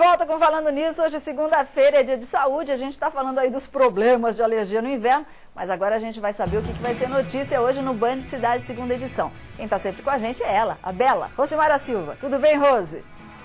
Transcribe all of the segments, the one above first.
volta com Falando Nisso. Hoje, segunda-feira, é dia de saúde. A gente está falando aí dos problemas de alergia no inverno. Mas agora a gente vai saber o que vai ser notícia hoje no Band Cidade, segunda edição. Quem está sempre com a gente é ela, a bela Rosimara Silva. Tudo bem, Rose?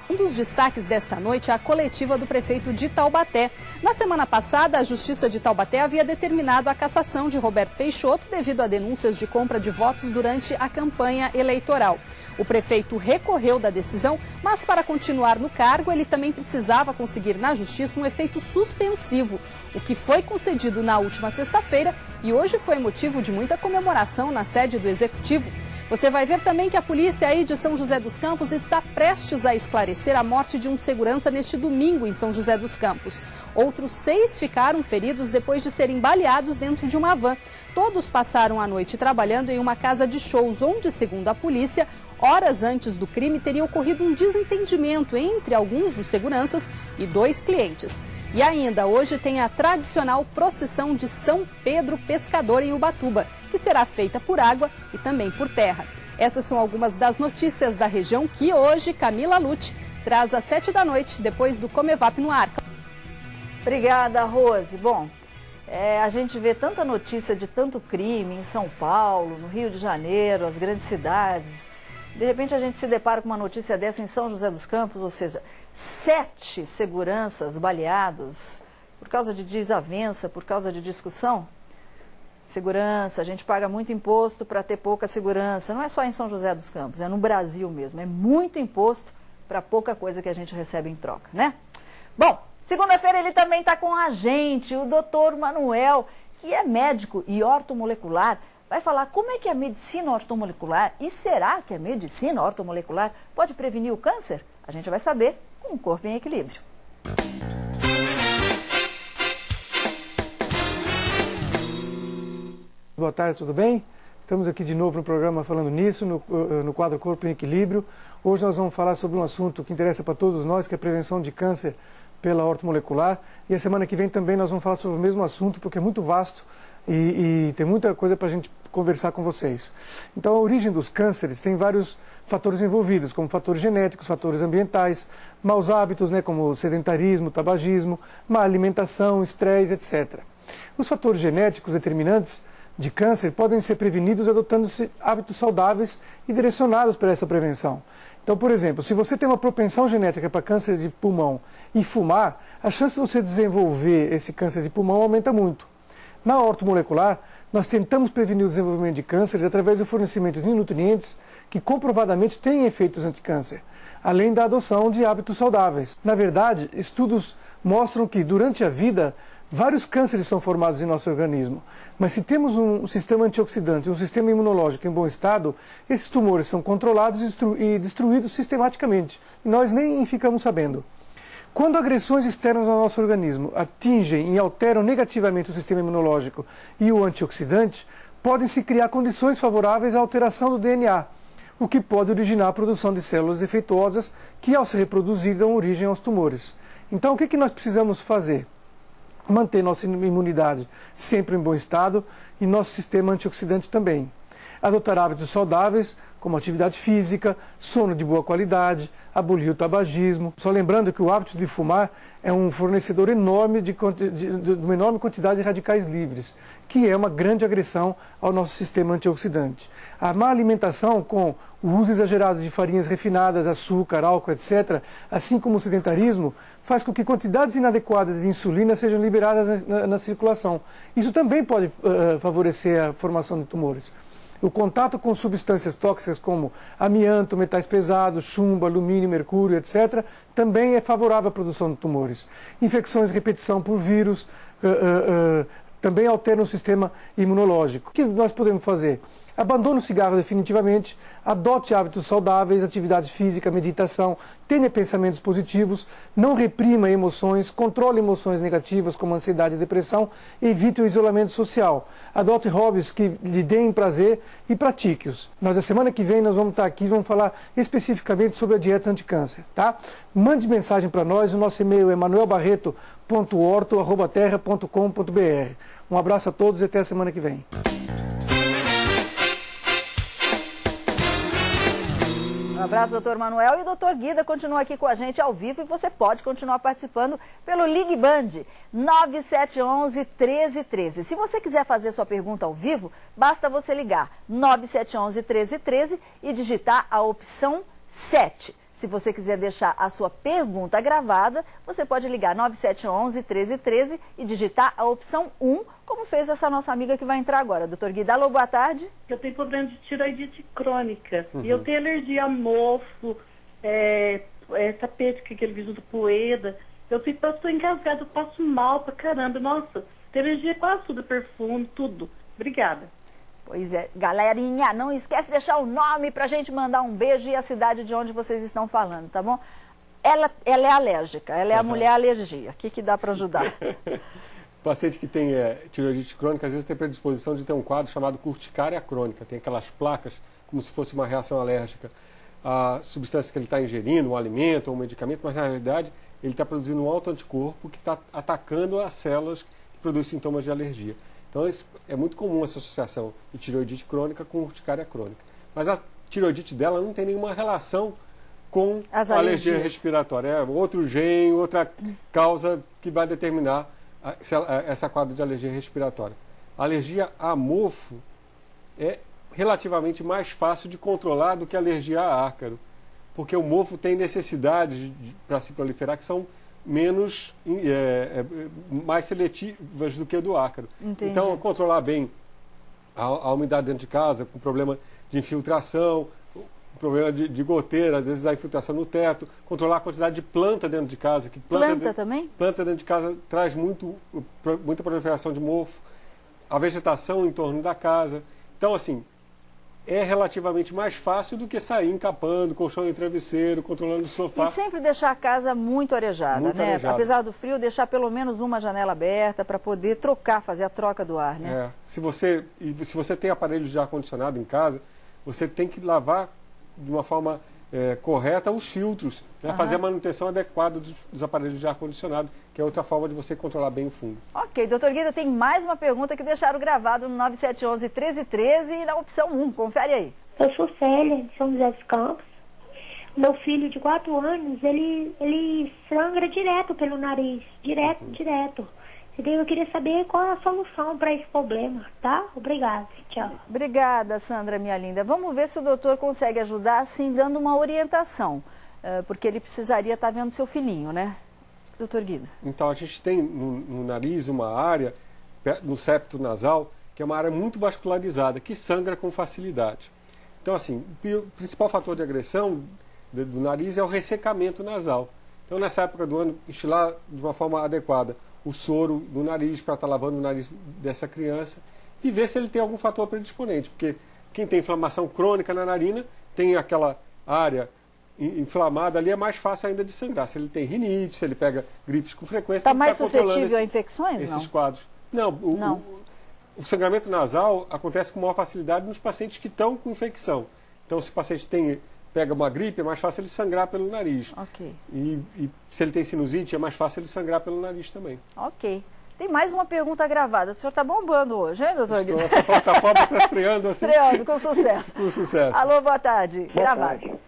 Um dos destaques desta noite é a coletiva do prefeito de Taubaté. Na semana passada, a Justiça de Taubaté havia determinado a cassação de Roberto Peixoto devido a denúncias de compra de votos durante a campanha eleitoral. O prefeito recorreu da decisão, mas para continuar no cargo, ele também precisava conseguir na Justiça um efeito suspensivo, o que foi concedido na última sexta-feira e hoje foi motivo de muita comemoração na sede do Executivo. Você vai ver também que a polícia aí de São José dos Campos está prestes a esclarecer a morte de um segurança neste domingo em São José dos Campos. Outros 6 ficaram feridos depois de serem baleados dentro de uma van. Todos passaram a noite trabalhando em uma casa de shows onde, segundo a polícia, horas antes do crime teria ocorrido um desentendimento entre alguns dos seguranças e 2 clientes. E ainda hoje tem a tradicional procissão de São Pedro Pescador em Ubatuba, que será feita por água e também por terra. Essas são algumas das notícias da região que hoje Camila Lute traz às 7 da noite, depois do Comevap no ar. Obrigada, Rose. Bom, a gente vê tanta notícia de tanto crime em São Paulo, no Rio de Janeiro, as grandes cidades. De repente a gente se depara com uma notícia dessa em São José dos Campos, ou seja, 7 seguranças baleados por causa de desavença, por causa de discussão. Segurança, a gente paga muito imposto para ter pouca segurança. Não é só em São José dos Campos, é no Brasil mesmo. É muito imposto para pouca coisa que a gente recebe em troca, né? Bom, segunda-feira ele também está com a gente, o doutor Manuel, que é médico e ortomolecular. Vai falar como é que a medicina ortomolecular, e será que a medicina ortomolecular pode prevenir o câncer? A gente vai saber com o Corpo em Equilíbrio. Boa tarde, tudo bem? Estamos aqui de novo no programa Falando Nisso, no quadro Corpo em Equilíbrio. Hoje nós vamos falar sobre um assunto que interessa para todos nós, que é a prevenção de câncer pela ortomolecular. E a semana que vem também nós vamos falar sobre o mesmo assunto, porque é muito vasto e tem muita coisa para a gente conversar com vocês. Então, a origem dos cânceres tem vários fatores envolvidos, como fatores genéticos, fatores ambientais, maus hábitos, como sedentarismo, tabagismo, má alimentação, estresse, etc. Os fatores genéticos determinantes de câncer podem ser prevenidos adotando-se hábitos saudáveis e direcionados para essa prevenção. Então, por exemplo, se você tem uma propensão genética para câncer de pulmão e fumar, a chance de você desenvolver esse câncer de pulmão aumenta muito. Na ortomolecular, nós tentamos prevenir o desenvolvimento de cânceres através do fornecimento de nutrientes que comprovadamente têm efeitos anticâncer, além da adoção de hábitos saudáveis. Na verdade, estudos mostram que durante a vida, vários cânceres são formados em nosso organismo, mas se temos um sistema antioxidante, um sistema imunológico em bom estado, esses tumores são controlados e destruídos sistematicamente, e nós nem ficamos sabendo. Quando agressões externas ao nosso organismo atingem e alteram negativamente o sistema imunológico e o antioxidante, podem-se criar condições favoráveis à alteração do DNA, o que pode originar a produção de células defeituosas que, ao se reproduzir, dão origem aos tumores. Então, o que nós precisamos fazer? Manter nossa imunidade sempre em bom estado e nosso sistema antioxidante também. Adotar hábitos saudáveis, como atividade física, sono de boa qualidade, abolir o tabagismo. Só lembrando que o hábito de fumar é um fornecedor enorme de uma enorme quantidade de radicais livres, que é uma grande agressão ao nosso sistema antioxidante. A má alimentação, com o uso exagerado de farinhas refinadas, açúcar, álcool, etc., assim como o sedentarismo, faz com que quantidades inadequadas de insulina sejam liberadas na circulação. Isso também pode favorecer a formação de tumores. O contato com substâncias tóxicas como amianto, metais pesados, chumbo, alumínio, mercúrio, etc., também é favorável à produção de tumores. Infecções de repetição por vírus também alteram o sistema imunológico. O que nós podemos fazer? Abandone o cigarro definitivamente, adote hábitos saudáveis, atividade física, meditação, tenha pensamentos positivos, não reprima emoções, controle emoções negativas como ansiedade e depressão, evite o isolamento social, adote hobbies que lhe deem prazer e pratique-os. Nós, a semana que vem, nós vamos estar aqui e vamos falar especificamente sobre a dieta anticâncer, tá? Mande mensagem para nós, o nosso e-mail é manuelbarreto.orto@terra.com.br. Um abraço a todos e até a semana que vem. Um abraço, doutor Manuel. E o doutor Guida continua aqui com a gente ao vivo e você pode continuar participando pelo Ligue Band 9711-1313. Se você quiser fazer sua pergunta ao vivo, basta você ligar 9711-1313 e digitar a opção 7. Se você quiser deixar a sua pergunta gravada, você pode ligar 9711-1313 e digitar a opção 1, como fez essa nossa amiga que vai entrar agora. Doutor Guida, alô, boa tarde. Eu tenho problema de tiroidite crônica. E eu tenho alergia a mofo, tapete, que aquele viso do poeda. Eu estou engasgada, eu passo mal pra caramba. Nossa, tenho alergia quase tudo, perfume, tudo. Obrigada. Pois é, galerinha, não esquece de deixar o nome pra gente mandar um beijo e a cidade de onde vocês estão falando, tá bom? Ela é alérgica, ela é a mulher alergia. O que dá pra ajudar? O paciente que tem tireoidite crônica, às vezes tem predisposição de ter um quadro chamado urticária crônica. Tem aquelas placas, como se fosse uma reação alérgica à substância que ele está ingerindo, um alimento ou um medicamento, mas na realidade ele está produzindo um autoanticorpo que está atacando as células que produzem sintomas de alergia. Então é muito comum essa associação de tireoidite crônica com urticária crônica. Mas a tireoidite dela não tem nenhuma relação com a alergia respiratória. É outro gene, outra causa que vai determinar essa quadro de alergia respiratória. A alergia a mofo é relativamente mais fácil de controlar do que a alergia a ácaro, porque o mofo tem necessidades para se proliferar que são mais seletivas do que do ácaro. Entendi. Então, controlar bem a umidade dentro de casa, com problema de infiltração, problema de goteira, às vezes da infiltração no teto, controlar a quantidade de planta dentro de casa. Que planta também? Planta dentro de casa traz muita proliferação de mofo, a vegetação em torno da casa. Então, assim, é relativamente mais fácil do que sair encapando, colchão e travesseiro, controlando o sofá. E sempre deixar a casa muito arejada, muito né? arejada. Apesar do frio, deixar pelo menos uma janela aberta para poder fazer a troca do ar, né? Se você tem aparelhos de ar-condicionado em casa, você tem que lavar de uma forma correta os filtros, né? Fazer a manutenção adequada dos aparelhos de ar-condicionado, que é outra forma de você controlar bem o fundo. Ok, doutor Guida, tem mais uma pergunta que deixaram gravado no 9711-1313 e na opção 1. Confere aí. Eu sou Célia, de São José dos Campos. Meu filho de 4 anos, ele sangra direto pelo nariz, direto. E daí eu queria saber qual é a solução para esse problema, tá? Obrigada, tchau. Obrigada, Sandra, minha linda. Vamos ver se o doutor consegue ajudar, assim, dando uma orientação, porque ele precisaria estar vendo seu filhinho, né? Doutor Guida. Então, a gente tem no nariz uma área, no septo nasal, que é uma área muito vascularizada, que sangra com facilidade. Então, assim, o principal fator de agressão do nariz é o ressecamento nasal. Então, nessa época do ano, estilar de uma forma adequada o soro no nariz para estar lavando o nariz dessa criança e ver se ele tem algum fator predisponente, porque quem tem inflamação crônica na narina tem aquela área inflamada ali, é mais fácil ainda de sangrar. Se ele tem rinite, se ele pega gripes com frequência, está mais suscetível a infecções? Esses quadros. Não, o sangramento nasal acontece com maior facilidade nos pacientes que estão com infecção. Então, se o paciente pega uma gripe, é mais fácil ele sangrar pelo nariz. Ok. E se ele tem sinusite, é mais fácil ele sangrar pelo nariz também. Ok. Tem mais uma pergunta gravada. O senhor está bombando hoje, hein, doutor Guida? Essa plataforma está estreando assim. Estreando, com sucesso. Com sucesso. Alô, boa tarde. Gravado. Boa tarde.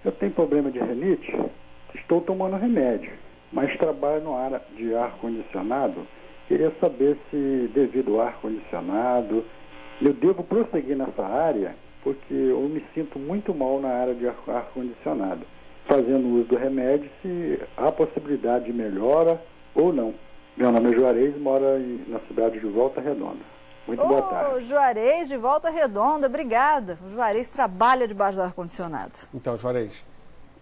Eu tenho problema de rinite, estou tomando remédio, mas trabalho no área de ar-condicionado. Queria saber se, devido ao ar-condicionado, eu devo prosseguir nessa área, porque eu me sinto muito mal na área de ar-condicionado. Fazendo uso do remédio, se há possibilidade de melhora ou não. Meu nome é Juarez, moro na cidade de Volta Redonda. Muito boa tarde. Juarez de Volta Redonda, obrigada. O Juarez trabalha debaixo do ar-condicionado. Então, Juarez,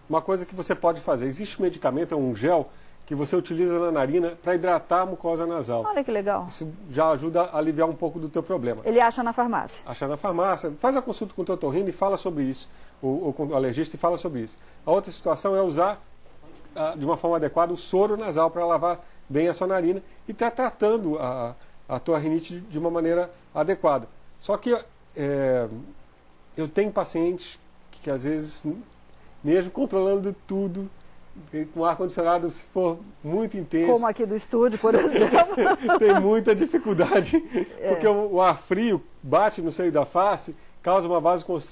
uma coisa que você pode fazer, existe um medicamento, é um gel, que você utiliza na narina para hidratar a mucosa nasal. Olha que legal. Isso já ajuda a aliviar um pouco do teu problema. Ele acha na farmácia? Acha na farmácia. Faz a consulta com o teu otorrino e fala sobre isso. Ou com o alergista e fala sobre isso. A outra situação é usar de uma forma adequada o soro nasal para lavar bem a sua narina e estar tratando a tua rinite de uma maneira adequada. Só que eu tenho pacientes que às vezes, mesmo controlando tudo, com ar-condicionado, se for muito intenso... Como aqui do estúdio, por exemplo. Tem muita dificuldade, porque o ar frio bate no seio da face, causa uma vasoconstrição.